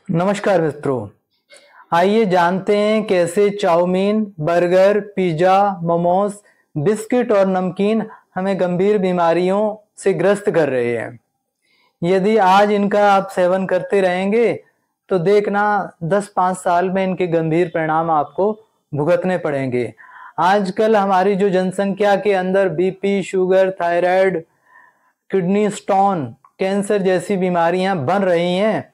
नमस्कार मित्रों, आइए जानते हैं कैसे chowmein, burger, pizza, momos, biscuit और नमकीन हमें गंभीर बीमारियों से ग्रस्त कर रहे हैं। यदि आज इनका आप सेवन करते रहेंगे तो देखना 10-5 साल में इनके गंभीर परिणाम आपको भुगतने पड़ेंगे। आजकल हमारी जो जनसंख्या के अंदर BP, sugar, thyroid, kidney stone, cancer जैसी बीमारियां बन रही हैं,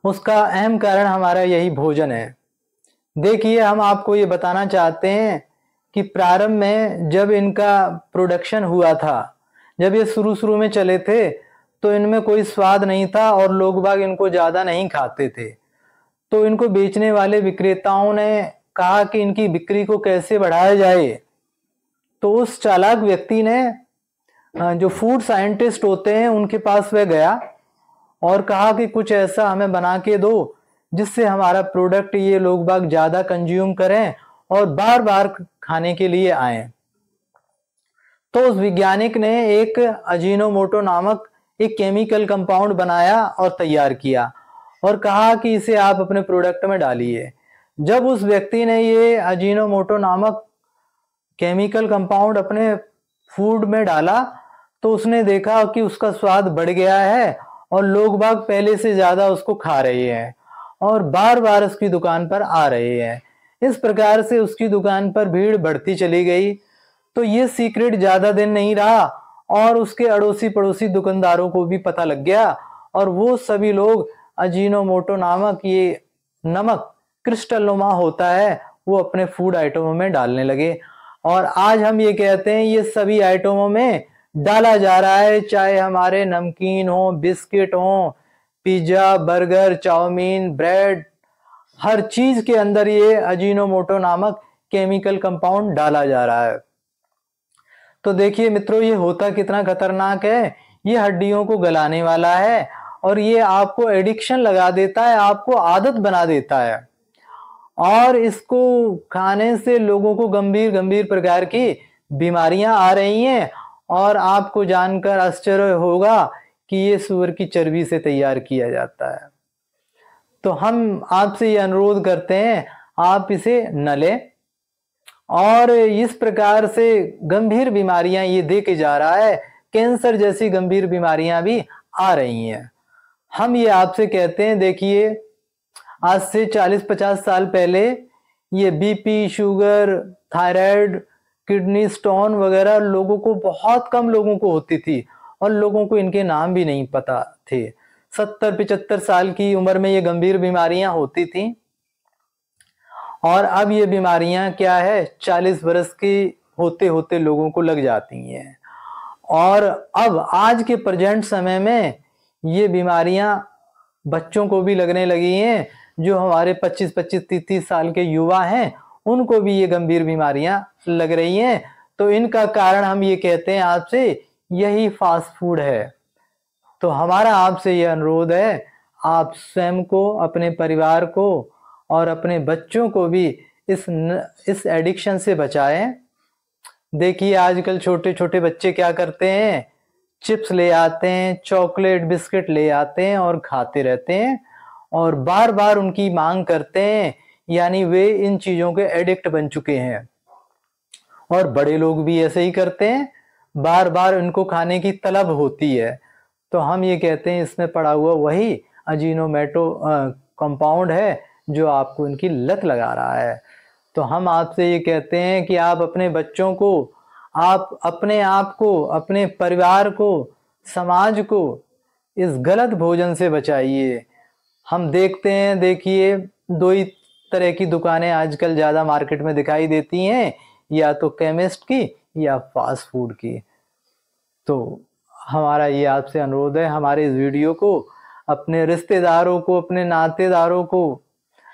उसका अहम कारण हमारा यही भोजन है। देखिए, हम आपको ये बताना चाहते हैं कि प्रारंभ में जब इनका प्रोडक्शन हुआ था, जब ये शुरू में चले थे, तो इनमें कोई स्वाद नहीं था और लोग बाग इनको ज़्यादा नहीं खाते थे। तो इनको बेचने वाले विक्रेताओं ने कहा कि इनकी बिक्री को कैसे बढ़ाया जाए। तो उस चालाक व्यक्ति ने जो फूड साइंटिस्ट होते हैं उनके पास वह गया और कहा कि कुछ ऐसा हमें बना के दो जिससे हमारा प्रोडक्ट ये लोग बाग ज़्यादा कंज्यूम करें और बार बार खाने के लिए आएं। तो उस वैज्ञानिक ने एक अजीनोमोटो नामक एक केमिकल कंपाउंड बनाया और तैयार किया और कहा कि इसे आप अपने प्रोडक्ट में डालिए। जब उस व्यक्ति ने ये अजीनोमोटो नामक केमिकल कंपाउंड अपने फूड में डाला तो उसने देखा कि उसका स्वाद बढ़ गया है और लोग बाग पहले से ज्यादा उसको खा रहे हैं और बार बार उसकी दुकान पर आ रहे हैं। इस प्रकार से उसकी दुकान पर भीड़ बढ़ती चली गई। तो ये सीक्रेट ज्यादा दिन नहीं रहा और उसके अड़ोसी पड़ोसी दुकानदारों को भी पता लग गया और वो सभी लोग अजीनोमोटो नामक ये नमक क्रिस्टल नुमा होता है वो अपने फूड आइटमों में डालने लगे। और आज हम ये कहते हैं ये सभी आइटमों में डाला जा रहा है, चाहे हमारे नमकीन हो, बिस्किट हो, पिज्जा, बर्गर, चाउमीन, ब्रेड, हर चीज के अंदर ये अजीनोमोटो नामक केमिकल कंपाउंड डाला जा रहा है। तो देखिए मित्रों, ये होता कितना खतरनाक है। ये हड्डियों को गलाने वाला है और ये आपको एडिक्शन लगा देता है, आपको आदत बना देता है और इसको खाने से लोगों को गंभीर गंभीर प्रकार की बीमारियां आ रही हैं। और आपको जानकर आश्चर्य होगा कि ये सूअर की चर्बी से तैयार किया जाता है। तो हम आपसे ये अनुरोध करते हैं, आप इसे न लें। और इस प्रकार से गंभीर बीमारियां ये दे के जा रहा है, कैंसर जैसी गंभीर बीमारियां भी आ रही हैं। हम ये आपसे कहते हैं, देखिए आज से 40-50 साल पहले ये BP, sugar, thyroid, kidney stone वगैरह लोगों को, बहुत कम लोगों को होती थी और लोगों को इनके नाम भी नहीं पता थे। 70-75 साल की उम्र में ये गंभीर बीमारियां होती थी और अब ये बीमारियां क्या है, 40 वर्ष की होते होते लोगों को लग जाती हैं। और अब आज के प्रेजेंट समय में ये बीमारियां बच्चों को भी लगने लगी हैं। जो हमारे 25-25, 30 साल के युवा हैं उनको भी ये गंभीर बीमारियां लग रही हैं। तो इनका कारण हम ये कहते हैं आपसे, यही फास्ट फूड है। तो हमारा आपसे ये अनुरोध है, आप स्वयं को, अपने परिवार को और अपने बच्चों को भी इस एडिक्शन से बचाएं। देखिए आजकल छोटे छोटे बच्चे क्या करते हैं, चिप्स ले आते हैं, चॉकलेट बिस्किट ले आते हैं और खाते रहते हैं और बार बार उनकी मांग करते हैं, यानी वे इन चीजों के एडिक्ट बन चुके हैं। और बड़े लोग भी ऐसे ही करते हैं, बार बार इनको खाने की तलब होती है। तो हम ये कहते हैं इसमें पड़ा हुआ वही अजीनोमोटो कंपाउंड है जो आपको इनकी लत लगा रहा है। तो हम आपसे ये कहते हैं कि आप अपने बच्चों को, आप अपने आप को, अपने परिवार को, समाज को इस गलत भोजन से बचाइए। हम देखते हैं, देखिए दो ही तरह की दुकानें आजकल ज़्यादा मार्केट में दिखाई देती हैं, या तो केमिस्ट की या फास्ट फूड की। तो हमारा ये आपसे अनुरोध है, हमारे इस वीडियो को अपने रिश्तेदारों को, अपने नातेदारों को,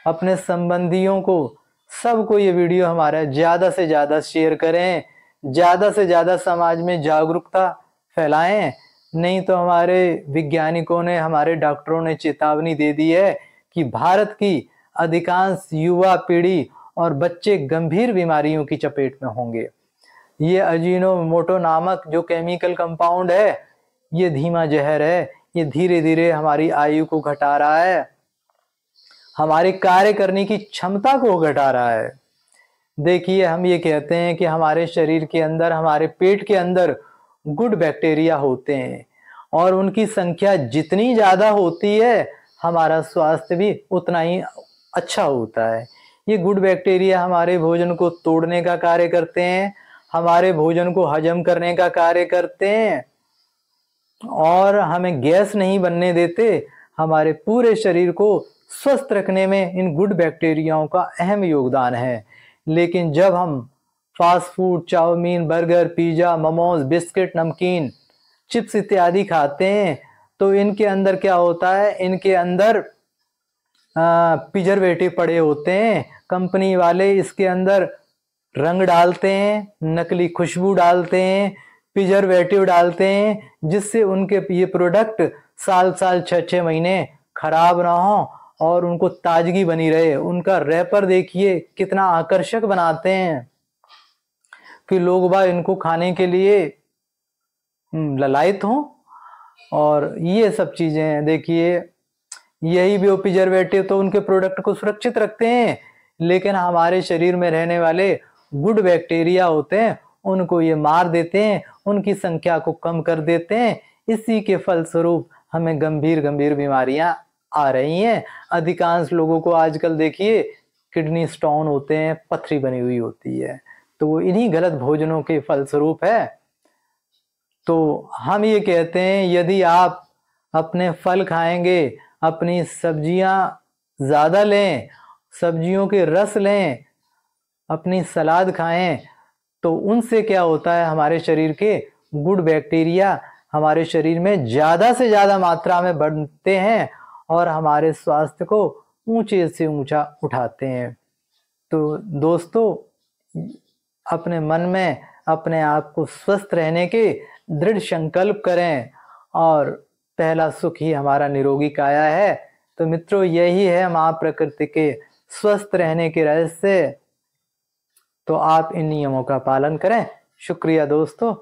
अपने संबंधियों को, सबको ये वीडियो हमारा ज़्यादा से ज़्यादा शेयर करें, ज़्यादा से ज़्यादा समाज में जागरूकता फैलाएं। नहीं तो हमारे वैज्ञानिकों ने, हमारे डॉक्टरों ने चेतावनी दे दी है कि भारत की अधिकांश युवा पीढ़ी और बच्चे गंभीर बीमारियों की चपेट में होंगे। ये अजीनोमोटो नामक जो केमिकल कंपाउंड है, ये धीमा जहर है, ये धीरे धीरे हमारी आयु को घटा रहा है हमारे कार्य करने की क्षमता को घटा रहा है। देखिए, हम ये कहते हैं कि हमारे शरीर के अंदर, हमारे पेट के अंदर गुड बैक्टीरिया होते हैं और उनकी संख्या जितनी ज़्यादा होती है हमारा स्वास्थ्य भी उतना ही अच्छा होता है। ये गुड बैक्टीरिया हमारे भोजन को तोड़ने का कार्य करते हैं, हमारे भोजन को हजम करने का कार्य करते हैं और हमें गैस नहीं बनने देते। हमारे पूरे शरीर को स्वस्थ रखने में इन गुड बैक्टीरियाओं का अहम योगदान है। लेकिन जब हम fast food, chowmein, burger, pizza, momos, biscuit, नमकीन, चिप्स इत्यादि खाते हैं तो इनके अंदर क्या होता है, इनके अंदर प्रिजर्वेटिव पड़े होते हैं। कंपनी वाले इसके अंदर रंग डालते हैं, नकली खुशबू डालते हैं, प्रिजर्वेटिव डालते हैं, जिससे उनके ये प्रोडक्ट साल 6 महीने खराब ना हो और उनको ताजगी बनी रहे। उनका रैपर देखिए कितना आकर्षक बनाते हैं कि लोग बाग इनको खाने के लिए ललायत हों। और ये सब चीजें हैं। देखिए, यही भी प्रिजर्वेटिव तो उनके प्रोडक्ट को सुरक्षित रखते हैं, लेकिन हमारे शरीर में रहने वाले गुड बैक्टीरिया होते हैं उनको ये मार देते हैं, उनकी संख्या को कम कर देते हैं। इसी के फलस्वरूप हमें गंभीर बीमारियां आ रही हैं। अधिकांश लोगों को आजकल देखिए किडनी स्टोन होते हैं, पथरी बनी हुई होती है, तो वो इन्हीं गलत भोजनों के फलस्वरूप है। तो हम ये कहते हैं, यदि आप अपने फल खाएंगे, अपनी सब्जियां ज़्यादा लें, सब्जियों के रस लें, अपनी सलाद खाएं, तो उनसे क्या होता है, हमारे शरीर के गुड बैक्टीरिया हमारे शरीर में ज़्यादा से ज़्यादा मात्रा में बढ़ते हैं और हमारे स्वास्थ्य को ऊंचे से ऊंचा उठाते हैं। तो दोस्तों, अपने मन में अपने आप को स्वस्थ रहने के दृढ़ संकल्प करें और पहला सुख ही हमारा निरोगी काया है। तो मित्रों, यही है माँ प्रकृति के स्वस्थ रहने के रहस्य। तो आप इन नियमों का पालन करें। शुक्रिया दोस्तों।